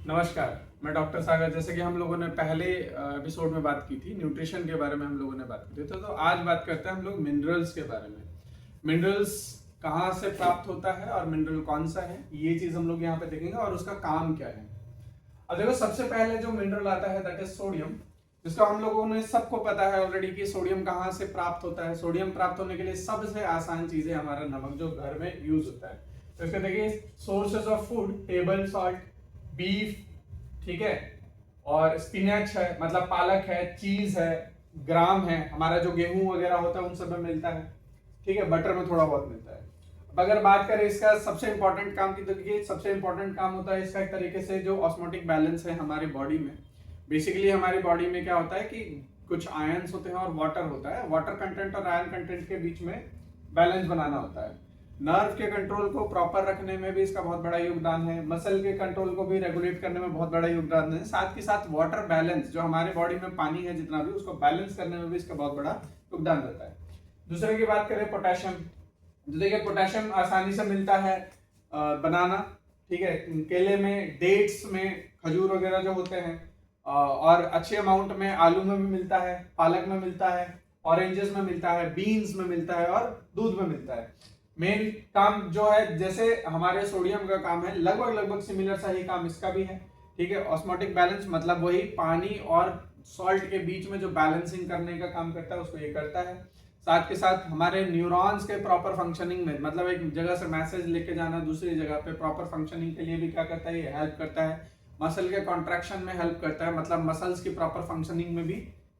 नमस्कार, मैं डॉक्टर सागर। जैसे कि हम लोगों ने पहले एपिसोड में बात की थी, न्यूट्रिशन के बारे में हम लोगों ने बात की थी, तो आज बात करते हैं हम लोग मिनरल्स के बारे में। मिनरल्स कहाँ से प्राप्त होता है और मिनरल कौन सा है, ये चीज हम लोग यहाँ पे देखेंगे और उसका काम क्या है। अब देखो, सबसे पहले जो मिनरल आता है दैट इज सोडियम, जिसको हम लोगों ने सबको पता है ऑलरेडी कि सोडियम कहाँ से प्राप्त होता है। सोडियम प्राप्त होने के लिए सबसे आसान चीज है हमारा नमक, जो घर में यूज होता है। तो इसका देखिए, sources of food, table salt, beef, ठीक है, और स्पिनच है मतलब पालक है, चीज है, ग्राम है, हमारा जो गेहूं वगैरह होता है उन सब में मिलता है, ठीक है, बटर में थोड़ा बहुत मिलता है। अब अगर बात करें इसका सबसे इंपॉर्टेंट काम की, तो देखिए सबसे इंपॉर्टेंट काम होता है इसका एक तरीके से जो ऑस्मोटिक बैलेंस है हमारी बॉडी में। बेसिकली हमारी बॉडी में क्या होता है कि कुछ आयंस होते हैं और वाटर होता है। वाटर कंटेंट और आयन कंटेंट के बीच में बैलेंस बनाना होता है। नर्व के कंट्रोल को प्रॉपर रखने में भी इसका बहुत बड़ा योगदान है। मसल के कंट्रोल को भी रेगुलेट करने में बहुत बड़ा योगदान है। साथ के साथ वाटर बैलेंस, जो हमारे बॉडी में पानी है जितना भी, उसको बैलेंस करने में भी इसका बहुत बड़ा योगदान रहता है। दूसरे की बात करें पोटेशियम, तो देखिए पोटेशियम आसानी से मिलता है बनाना, ठीक है, केले में, डेट्स में, खजूर वगैरह जो होते हैं, और अच्छे अमाउंट में आलू में भी मिलता है, पालक में मिलता है, ऑरेंजेस में मिलता है, बीन्स में मिलता है और दूध में मिलता है। मेन काम जो है, जैसे हमारे सोडियम का काम है, लगभग लगभग सिमिलर सा ही काम इसका भी है, ठीक है। ऑस्मोटिक बैलेंस मतलब वही पानी और सॉल्ट के बीच में जो बैलेंसिंग करने का काम करता है उसको ये करता है। साथ के साथ हमारे न्यूरॉन्स के प्रॉपर फंक्शनिंग में, मतलब एक जगह से मैसेज लेके जाना दूसरी जगह पे, प्रॉपर फंक्शनिंग के लिए भी क्या करता है, ये हेल्प करता है। मसल के कॉन्ट्रैक्शन में हेल्प करता है, मतलब मसल्स की प्रॉपर फंक्शनिंग में भी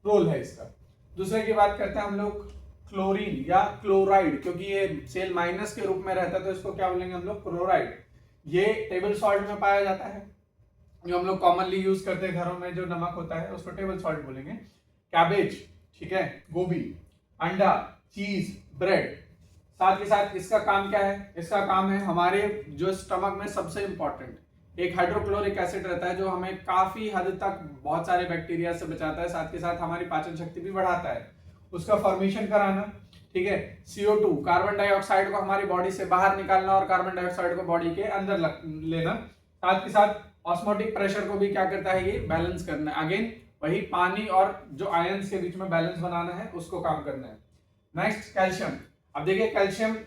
रोल है इसका। दूसरे की बात करते हैं हम लोग क्लोरीन या क्लोराइड, क्योंकि ये सेल माइनस के रूप में रहता है तो इसको क्या बोलेंगे हम लोग, क्लोराइड। ये टेबल सॉल्ट में पाया जाता है, जो हम लोग कॉमनली यूज करते हैं घरों में, जो नमक होता है उसको टेबल सॉल्ट बोलेंगे। कैबेज, ठीक है, गोभी, अंडा, चीज, ब्रेड। साथ के साथ इसका काम क्या है, इसका काम है हमारे जो स्टमक में सबसे इंपॉर्टेंट एक हाइड्रोक्लोरिक एसिड रहता है, जो हमें काफी हद तक बहुत सारे बैक्टीरिया से बचाता है। साथ के साथ हमारी पाचन शक्ति भी बढ़ाता है, उसका फॉर्मेशन कराना, ठीक है। CO2, कार्बन डाइऑक्साइड को हमारी बॉडी से बाहर निकालना और कार्बन डाइऑक्साइड को बॉडी के अंदर लेना। साथ के साथ ऑस्मोटिक प्रेशर को भी क्या करता है, ये बैलेंस करना है। अगेन वही पानी और जो आयंस के बीच में बैलेंस बनाना है, उसको काम करना है। Next calcium. अब देखिए कैल्शियम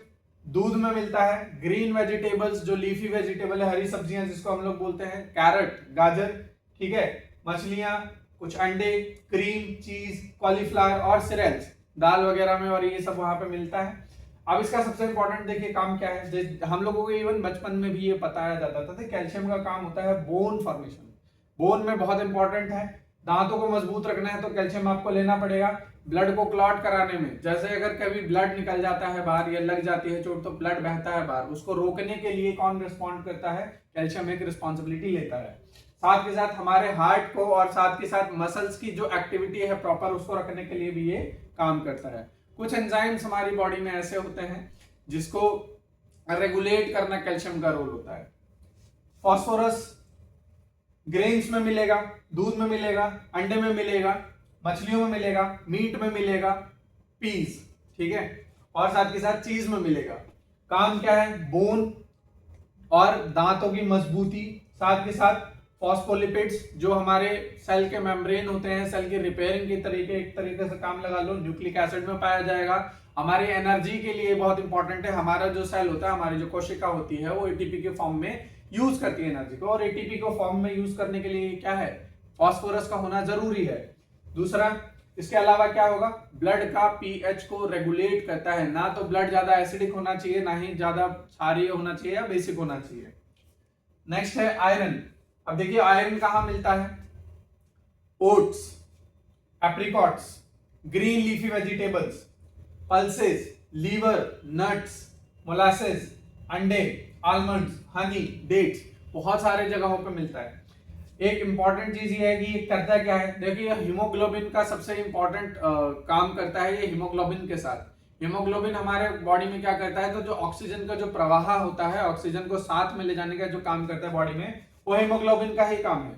दूध में मिलता है, ग्रीन वेजिटेबल्स, जो लीफी वेजिटेबल है, हरी सब्जियां जिसको हम लोग बोलते हैं, कैरेट, गाजर, ठीक है, मछलियां, कुछ अंडे, क्रीम, चीज, कॉलीफ्लावर और सीरियल्स, दाल वगैरह में, और ये सब वहां पे मिलता है। अब इसका सबसे इंपॉर्टेंट देखिए काम क्या है, हम लोगों को इवन बचपन में भी ये बताया जाता था, कैल्शियम का काम होता है बोन फॉर्मेशन। बोन में बहुत इंपॉर्टेंट है। दांतों को मजबूत रखना है तो कैल्शियम आपको लेना पड़ेगा। ब्लड को क्लॉट कराने में, जैसे अगर कभी ब्लड निकल जाता है बाहर या लग जाती है चोट तो ब्लड बहता है बाहर, उसको रोकने के लिए कौन रिस्पॉन्ड करता है, कैल्शियम एक रिस्पॉन्सिबिलिटी लेता है। साथ के साथ हमारे हार्ट को और साथ के साथ मसल्स की जो एक्टिविटी है प्रॉपर, उसको रखने के लिए भी ये काम करता है। कुछ एंजाइम्स हमारी बॉडी में ऐसे होते हैं जिसको रेगुलेट करना कैल्शियम का रोल होता है। फास्फोरस ग्रेन्स में मिलेगा, दूध में मिलेगा, अंडे में मिलेगा, मछलियों में मिलेगा, मीट में मिलेगा, पीस, ठीक है, और साथ के साथ चीज में मिलेगा। काम क्या है, बोन और दांतों की मजबूती, साथ के साथ फॉस्फोलिपिड्स, जो हमारे सेल के मेम्ब्रेन होते हैं, सेल की रिपेयरिंग के तरीके, एक तरीके से काम लगा लो, न्यूक्लिक एसिड में पाया जाएगा। हमारी एनर्जी के लिए बहुत इंपॉर्टेंट है। हमारा जो सेल होता है, हमारी जो कोशिका होती है, वो एटीपी के फॉर्म में यूज करती है एनर्जी को, और एटीपी को फॉर्म में यूज करने के लिए क्या है, फास्फोरस का होना जरूरी है। दूसरा, इसके अलावा क्या होगा, ब्लड का पीएच को रेगुलेट करता है। ना तो ब्लड ज्यादा एसिडिक होना चाहिए, ना ही ज्यादा क्षारीय होना चाहिए या बेसिक होना चाहिए। नेक्स्ट है आयरन। अब देखिए आयरन कहां मिलता है, oats, apricots, green leafy vegetables, pulses, liver, nuts, molasses, अंडे, आलमंड्स, हनी, डेट्स, बहुत सारे जगहों पे मिलता है। एक इंपॉर्टेंट चीज ये है कि ये करता क्या है, देखिए हीमोग्लोबिन का सबसे इंपॉर्टेंट काम करता है ये हीमोग्लोबिन के साथ। हीमोग्लोबिन हमारे बॉडी में क्या करता है, तो जो ऑक्सीजन का जो प्रवाह होता है, ऑक्सीजन को साथ में ले जाने का जो काम करता है बॉडी में, वो हीमोग्लोबिन का ही काम है।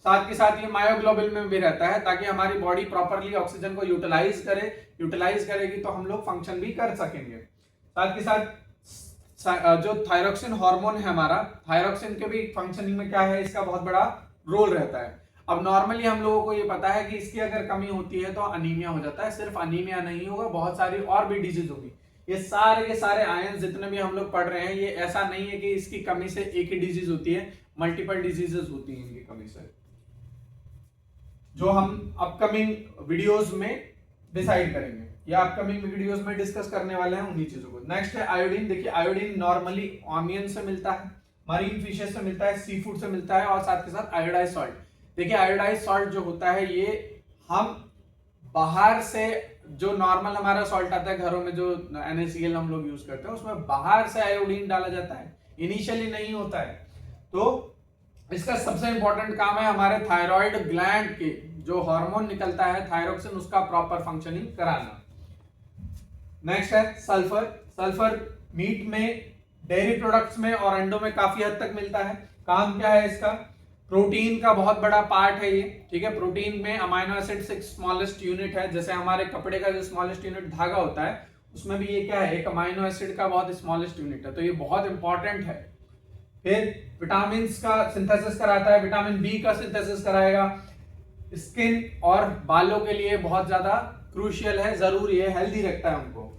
साथ के साथ ये मायोग्लोबिन में भी रहता है, ताकि हमारी बॉडी प्रॉपरली ऑक्सीजन को यूटिलाइज करेगी तो हम लोग फंक्शन भी कर सकेंगे। साथ के साथ जो थायरोक्सिन हार्मोन है हमारा, थायरोक्सिन के भी फंक्शनिंग में क्या है, इसका बहुत बड़ा रोल रहता है। अब नॉर्मली हम लोगों को ये पता है कि इसकी अगर कमी होती है तो अनीमिया हो जाता है। सिर्फ अनीमिया नहीं होगा, बहुत सारी और भी डिजीज होगी। ये सारे आयन जितने भी हम लोग पढ़ रहे हैं, ये ऐसा नहीं है कि इसकी कमी से एक ही डिजीज होती है, मल्टीपल डिजीजेस होती हैं इनकी कमी से, जो हम अपकमिंग वीडियोस में डिसाइड करेंगे या अपकमिंग वीडियोस में डिस्कस करने वाले हैं उन्हीं चीजों को। नेक्स्ट है आयोडीन। देखिए आयोडीन नॉर्मली ऑनियन से मिलता है, मरीन फिशेस से मिलता है, सी फूड से मिलता है और साथ के साथ आयोडाइज सॉल्ट। देखिए आयोडाइज सॉल्ट जो होता है ये हम बाहर से, जो नॉर्मल हमारा सॉल्ट आता है घरों में जो NaCl हम लोग यूज करते हैं, उसमें बाहर से आयोडीन डाला जाता है, इनिशियली नहीं होता है। तो इसका सबसे इंपॉर्टेंट काम है हमारे थायराइड ग्लैंड के जो हार्मोन निकलता है थायरोक्सिन, उसका प्रॉपर फंक्शनिंग कराना। नेक्स्ट है सल्फर। सल्फर मीट में, डेयरी प्रोडक्ट्स में और अंडों में काफी हद तक मिलता है। काम क्या है इसका? प्रोटीन का बहुत बड़ा पार्ट है ये, ठीक है। प्रोटीन में अमाइनो एसिड्स एक स्मॉलेस्ट यूनिट है, जैसे हमारे कपड़े का जो स्मॉलेस्ट यूनिट धागा होता है, उसमें भी ये क्या है, एक अमाइनो एसिड का बहुत स्मॉलेस्ट यूनिट है, तो ये बहुत इंपॉर्टेंट है। फिर विटामिन का सिंथेसिस कराता है, विटामिन बी का सिंथेसिस कराएगा, स्किन और बालों के लिए बहुत ज्यादा क्रूशियल है, जरूरी है, हेल्दी रखता है उनको।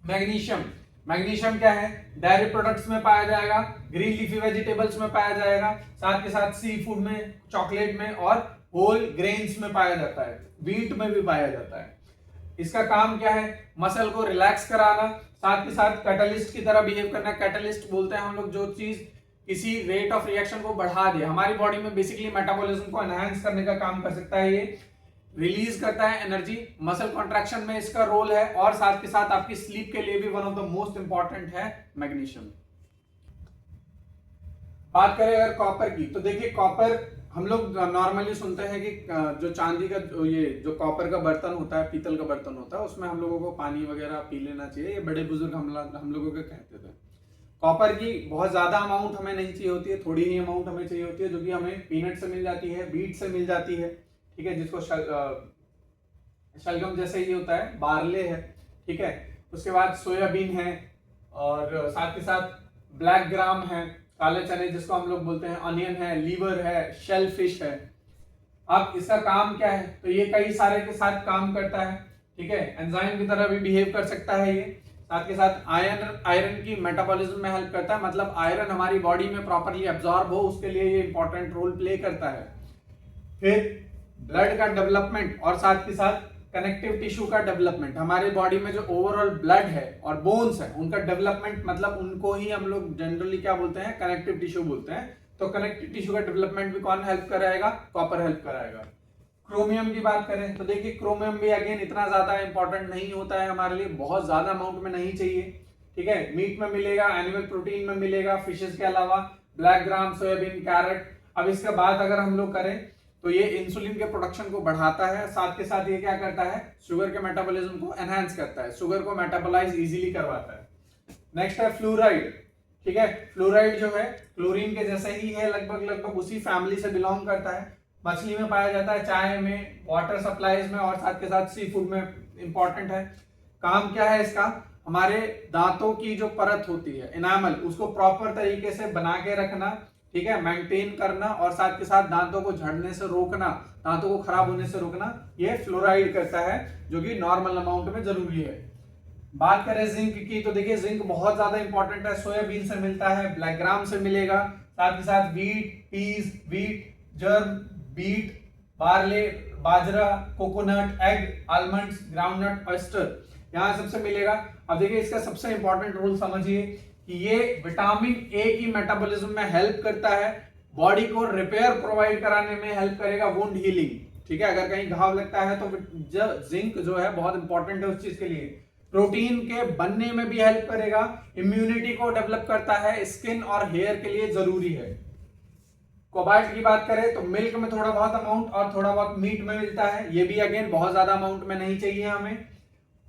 मैग्नीशियम। मैग्नीशियम क्या है? डेयरी प्रोडक्ट्स में पाया जाएगा, ग्रीन लीफी वेजिटेबल्स में पाया जाएगा, साथ के साथ सी फूड में, चॉकलेट में और होल ग्रेन्स में पाया जाता है, व्हीट में भी पाया जाता है। इसका काम क्या है? मसल को रिलैक्स कराना, साथ के साथ कैटलिस्ट की तरह बिहेव करना। कैटलिस्ट बोलते हैं हम लोग जो चीज किसी रेट ऑफ रिएक्शन को बढ़ा दे, हमारी बॉडी में बेसिकली मेटाबॉलिज्म को एनहांस करने का काम कर सकता है, ये रिलीज करता है एनर्जी, मसल कॉन्ट्रैक्शन में इसका रोल है और साथ के साथ आपकी स्लीप के लिए भी one of the most important है मैग्नीशियम। बात करें अगर कॉपर की, तो देखिए कॉपर हम लोग नॉर्मली सुनते हैं कि जो चांदी का ये जो कॉपर का बर्तन होता है, पीतल का बर्तन होता है, उसमें हम लोगों को पानी वगैरह पी लेना चाहिए, ये बड़े बुजुर्ग हम लोगों के कहते थे। कॉपर की बहुत ज्यादा अमाउंट हमें नहीं चाहिए होती है, थोड़ी ही अमाउंट हमें चाहिए होती है, जो कि हमें पीनट से मिल जाती है, बीट से मिल जाती है, ठीक है, जिसको शलगम जैसे ही होता है, बार्ले है, ठीक है। उसके बाद सोयाबीन है और साथ के साथ ब्लैक ग्राम है, काले चने जिसको हम लोग बोलते हैं, अनियन है, लीवर है, शेल फिश है। अब इसका काम क्या है? तो ये कई सारे के साथ काम करता है, ठीक है, एंजाइम की तरह भी बिहेव कर सकता है ये। साथ के साथ आयरन की मेटाबॉलिज्म में हेल्प करता है, मतलब आयरन हमारी बॉडी में प्रॉपर्ली एब्जॉर्ब हो उसके लिए ये इंपॉर्टेंट रोल प्ले करता है। फिर ब्लड का डेवलपमेंट और साथ के साथ कनेक्टिव टिश्यू का डेवलपमेंट, हमारे बॉडी में जो ओवरऑल ब्लड है और बोन्स है उनका डेवलपमेंट, मतलब उनको ही हम लोग जनरली क्या बोलते हैं, कनेक्टिव टिश्यू बोलते हैं। तो कनेक्टिव टिश्यू का डेवलपमेंट भी कौन हेल्प कराएगा? कॉपर हेल्प कराएगा। क्रोमियम की बात करें तो देखिए क्रोमियम भी अगेन इतना ज्यादा इंपॉर्टेंट नहीं होता है हमारे लिए, बहुत ज्यादा अमाउंट में नहीं चाहिए, ठीक है। मीट में मिलेगा, एनिमल प्रोटीन में मिलेगा, फिशेस के अलावा ब्लैक ग्राम, सोयाबीन, कैरेट। अब इसके बाद अगर हम लोग करें तो ये इंसुलिन के प्रोडक्शन को बढ़ाता है, साथ के साथ ये क्या करता है, शुगर के मेटाबॉलिज्म को एनहांस करता है, शुगर को मेटाबोलाइज इजीली करवाता है। नेक्स्ट है फ्लोराइड, ठीक है। फ्लोराइड जो है क्लोरीन के जैसे ही है, लगभग उसी फैमिली से बिलोंग करता है, मछली में पाया जाता है, चाय में, वाटर सप्लाईज में और साथ के साथ सी फूड में इंपॉर्टेंट है। काम क्या है इसका? हमारे दांतों की जो परत होती है, एनामल, उसको प्रॉपर तरीके से बना के रखना, ठीक है, मेंटेन करना और साथ के साथ दांतों को झड़ने से रोकना, दांतों को खराब होने से रोकना, ये फ्लोराइड करता है, जो कि नॉर्मल अमाउंट में जरूरी है। बात करें जिंक की तो देखिए जिंक बहुत ज्यादा इंपॉर्टेंट है, सोयाबीन से मिलता है, ब्लैक ग्राम से मिलेगा, साथ के साथ wheat, peas, wheat, germ, beet, barley, बाजरा, coconut, egg, almonds, groundnut, oyster, यहाँ सबसे मिलेगा। अब देखिए इसका सबसे इंपॉर्टेंट रोल समझिए कि ये विटामिन ए की मेटाबॉलिज्म में हेल्प करता है, बॉडी को रिपेयर प्रोवाइड कराने में हेल्प करेगा, वुंड हीलिंग, ठीक है, अगर कहीं घाव लगता है तो जिंक जो है बहुत इंपॉर्टेंट है उस चीज के लिए। प्रोटीन के बनने में भी हेल्प करेगा, इम्यूनिटी को डेवलप करता है, स्किन और हेयर के लिए जरूरी है। कोबाल्ट की बात करें तो मिल्क में थोड़ा बहुत अमाउंट और थोड़ा बहुत मीट में मिलता है, ये भी अगेन बहुत ज्यादा अमाउंट में नहीं चाहिए हमें।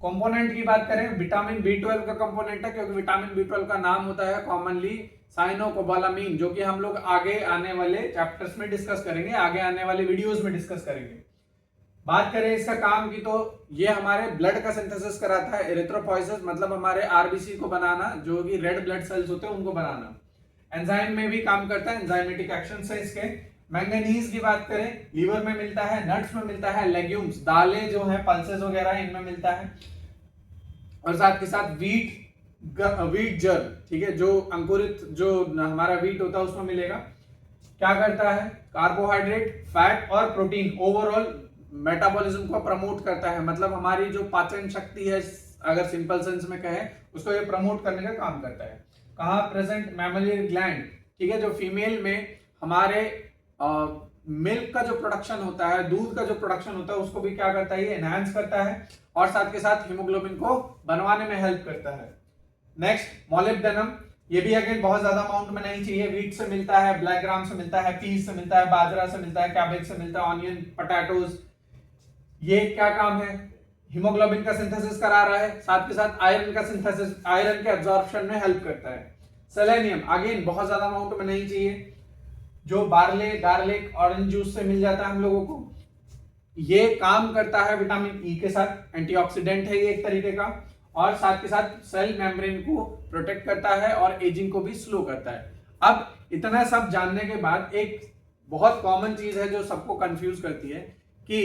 कंपोनेंट की बात करें, विटामिन B12 का कंपोनेंट है, क्योंकि विटामिन B12 का नाम होता है कॉमनली साइनोकोबालामीन, जो कि हम लोग आगे आने वाले चैप्टर्स में डिस्कस करेंगे, आगे आने वाले वीडियोस में डिस्कस करेंगे। बात करें इसका काम की तो ये हमारे ब्लड का सिंथेसिस कराता है, एरिथ्रोपोइसिस मतलब हमारे आरबीसी को बनाना, जो कि रेड ब्लड सेल्स होते हैं उनको बनाना। एंजाइम में भी काम करता है, एंजाइमेटिक एक्शन से इसके। मैंगनीज की बात करें, लीवर में मिलता है, नट्स में मिलता है, लेग्यूम्स दालें जो है पल्सेस वगैरह इनमें मिलता है, और साथ के साथ वीट जर्म, ठीक है, जो अंकुरित जो हमारा वीट होता है उसमें मिलेगा। क्या करता है, कार्बोहाइड्रेट, फैट और प्रोटीन ओवरऑल मेटाबॉलिज्म को प्रमोट करता है, मतलब हमारी जो पाचन शक्ति है, अगर सिंपल सेंस में कहें, उसको ये प्रमोट करने का काम करता है। कहाँ प्रेजेंट, मैमलियर ग्लैंड, ठीक है, जो फीमेल में हमारे मिल्क का जो प्रोडक्शन होता है, दूध का जो प्रोडक्शन होता है, उसको भी क्या करता है, ये एनहांस करता है, और साथ के साथ हीमोग्लोबिन को बनवाने में हेल्प करता है। नेक्स्ट मोलिब्डेनम, ये भी अगेन बहुत ज्यादा अमाउंट में नहीं चाहिए, वीट से मिलता है, ब्लैक ग्राम से मिलता है, पीस से मिलता है, बाजरा से मिलता है, कैबेज से मिलता है, ऑनियन, पोटैटोज। ये क्या काम है, हीमोग्लोबिन का सिंथेसिस करा रहा है, साथ के साथ आयरन का सिंथेसिस, आयरन के एब्जॉर्प्शन में हेल्प करता है। सेलेनियम अगेन बहुत ज्यादा अमाउंट में नहीं चाहिए, जो बार्ले, गार्लिक, ऑरेंज जूस से मिल जाता है हम लोगों को। ये काम करता है विटामिन ई के साथ, एंटीऑक्सीडेंट है ये एक तरीके का, और साथ के साथ सेल मेम्ब्रेन को प्रोटेक्ट करता है और एजिंग को भी स्लो करता है। अब इतना सब जानने के बाद एक बहुत कॉमन चीज है जो सबको कंफ्यूज करती है कि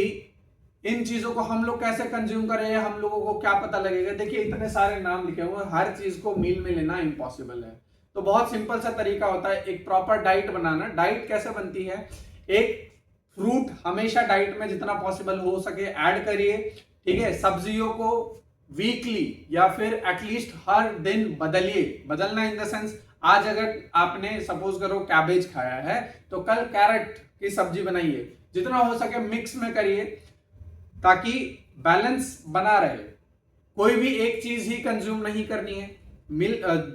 इन चीजों को हम लोग कैसे कंज्यूम करें, हम लोगों को क्या पता लगेगा। देखिए इतने सारे नाम लिखे हुए हैं, हर चीज को मील में लेना इम्पॉसिबल है, तो बहुत सिंपल सा तरीका होता है एक प्रॉपर डाइट बनाना। डाइट कैसे बनती है, एक फ्रूट हमेशा डाइट में जितना पॉसिबल हो सके ऐड करिए, ठीक है, सब्जियों को वीकली या फिर एटलीस्ट हर दिन बदलिए। बदलना इन द सेंस, आज अगर आपने सपोज करो कैबेज खाया है तो कल कैरेट की सब्जी बनाइए, जितना हो सके मिक्स में करिए ताकि बैलेंस बना रहे। कोई भी एक चीज ही कंज्यूम नहीं करनी है।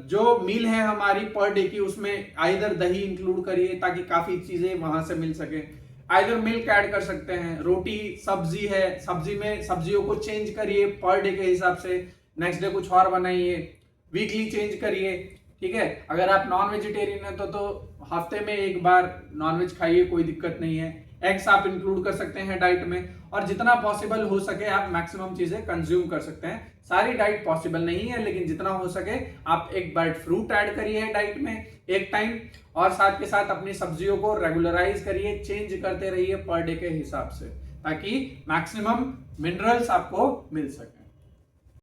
जो मील है हमारी पर डे की, उसमें आइदर दही इंक्लूड करिए ताकि काफी चीजें वहां से मिल सके, आइदर मिल्क ऐड कर सकते हैं, रोटी, सब्जी है, सब्जी में सब्जियों को चेंज करिए पर डे के हिसाब से, नेक्स्ट डे कुछ और बनाइए, वीकली चेंज करिए, ठीक है। अगर आप नॉन वेजिटेरियन है तो हफ्ते में एक बार नॉनवेज खाइए, कोई दिक्कत नहीं है। एग्स आप इंक्लूड कर सकते हैं डाइट में, और जितना पॉसिबल हो सके आप मैक्सिमम चीजें कंज्यूम कर सकते हैं। सारी डाइट पॉसिबल नहीं है, लेकिन जितना हो सके आप एक बाइट फ्रूट ऐड करिए डाइट में एक टाइम, और साथ के साथ अपनी सब्जियों को रेगुलराइज करिए, चेंज करते रहिए पर डे के हिसाब से, ताकि मैक्सिमम मिनरल्स आपको मिल सके।